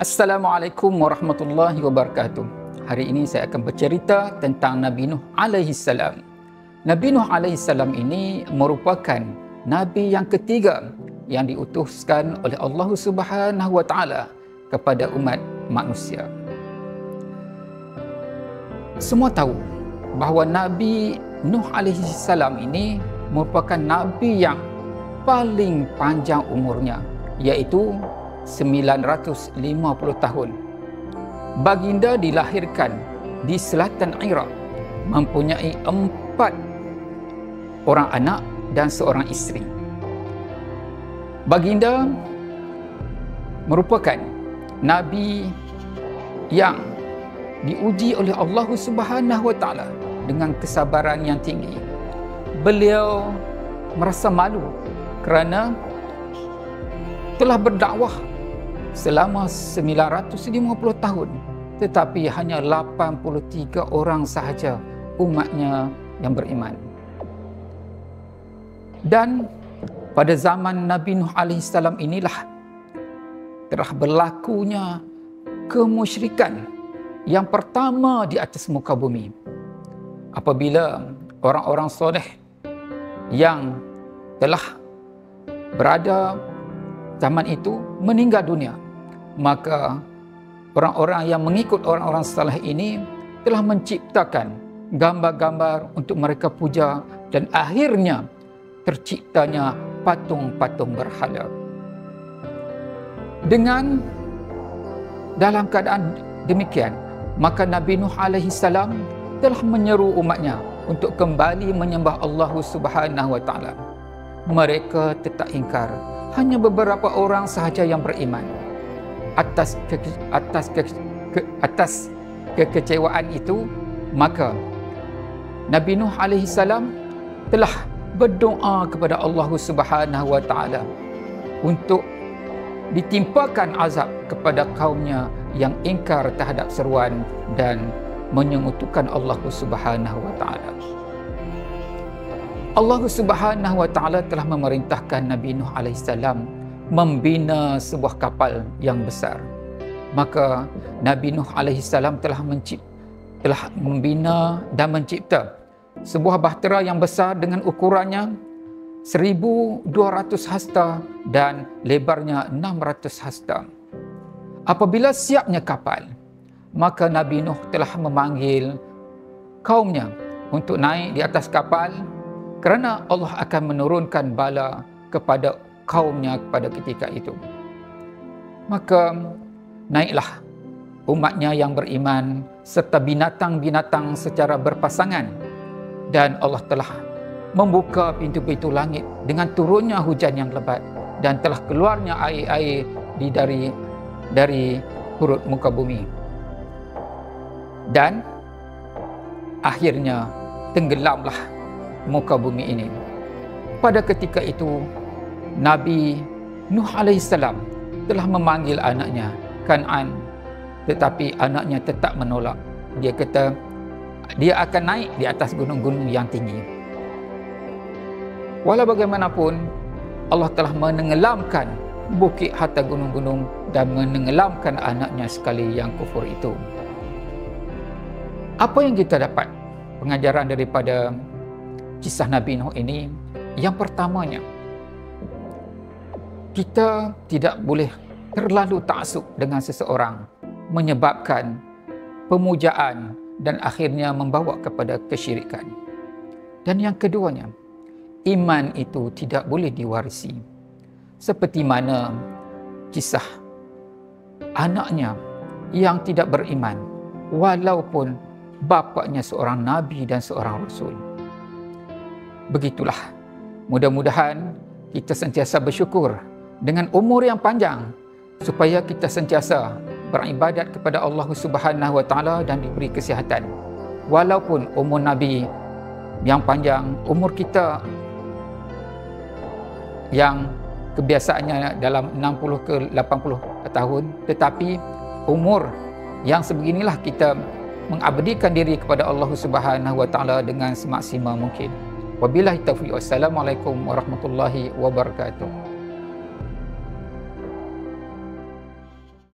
Assalamualaikum warahmatullahi wabarakatuh. Hari ini saya akan bercerita tentang Nabi Nuh alaihi salam. Nabi Nuh alaihi salam ini merupakan nabi yang ketiga yang diutuskan oleh Allah Subhanahu wa taala kepada umat manusia. Semua tahu bahawa Nabi Nuh alaihi salam ini merupakan nabi yang paling panjang umurnya, iaitu 950 tahun. Baginda dilahirkan di selatan Iraq, mempunyai 4 orang anak dan seorang isteri. Baginda merupakan nabi yang diuji oleh Allah Subhanahu wa taala dengan kesabaran yang tinggi. Beliau merasa malu kerana telah berdakwah selama 950 tahun, tetapi hanya 83 orang sahaja umatnya yang beriman. Dan pada zaman Nabi Nuh alaihi salam inilah telah berlakunya kemusyrikan yang pertama di atas muka bumi. Apabila orang-orang soleh yang telah berada zaman itu meninggal dunia, maka orang-orang yang mengikut orang-orang saleh ini telah menciptakan gambar-gambar untuk mereka puja, dan akhirnya terciptanya patung-patung berhala. Dengan dalam keadaan demikian, maka Nabi Nuh alaihi salam telah menyeru umatnya untuk kembali menyembah Allah Subhanahu wa taala. Mereka tetap ingkar. Hanya beberapa orang sahaja yang beriman. Atas kekecewaan itu, maka Nabi Nuh alaihi salam telah berdoa kepada Allah Subhanahu wa taala untuk ditimpakan azab kepada kaumnya yang ingkar terhadap seruan dan menyekutukan Allah Subhanahu wa taala. Allah Subhanahu wa taala telah memerintahkan Nabi Nuh alaihi salam membina sebuah kapal yang besar. Maka Nabi Nuh alaihi salam telah membina dan mencipta sebuah bahtera yang besar dengan ukurannya 1200 hasta dan lebarnya 600 hasta. Apabila siapnya kapal, maka Nabi Nuh telah memanggil kaumnya untuk naik di atas kapal, kerana Allah akan menurunkan bala kepada kaumnya pada ketika itu. Maka naiklah umatnya yang beriman serta binatang-binatang secara berpasangan, dan Allah telah membuka pintu-pintu langit dengan turunnya hujan yang lebat, dan telah keluarnya air-air dari perut muka bumi. Dan akhirnya tenggelamlah muka bumi ini. Pada ketika itu, Nabi Nuh alaihi salam telah memanggil anaknya Kan'an, tetapi anaknya tetap menolak. Dia kata dia akan naik di atas gunung-gunung yang tinggi. Walau bagaimanapun, Allah telah menenggelamkan bukit harta gunung-gunung dan menenggelamkan anaknya sekali yang kufur itu. Apa yang kita dapat pengajaran daripada kisah Nabi Nuh ini? Yang pertamanya, kita tidak boleh terlalu taksub dengan seseorang, menyebabkan pemujaan dan akhirnya membawa kepada kesyirikan. Dan yang keduanya, iman itu tidak boleh diwarisi. Seperti mana kisah anaknya yang tidak beriman, walaupun bapaknya seorang nabi dan seorang rasul. Begitulah, mudah-mudahan kita sentiasa bersyukur dengan umur yang panjang, supaya kita sentiasa beribadat kepada Allah Subhanahu wa taala dan diberi kesihatan. Walaupun umur Nabi yang panjang, umur kita yang kebiasaannya dalam 60 ke 80 tahun, tetapi umur yang sebeginilah kita mengabdikan diri kepada Allah Subhanahu wa taala dengan semaksimal mungkin. Wabillahi taufiq. Wassalamualaikum warahmatullahi wabarakatuh.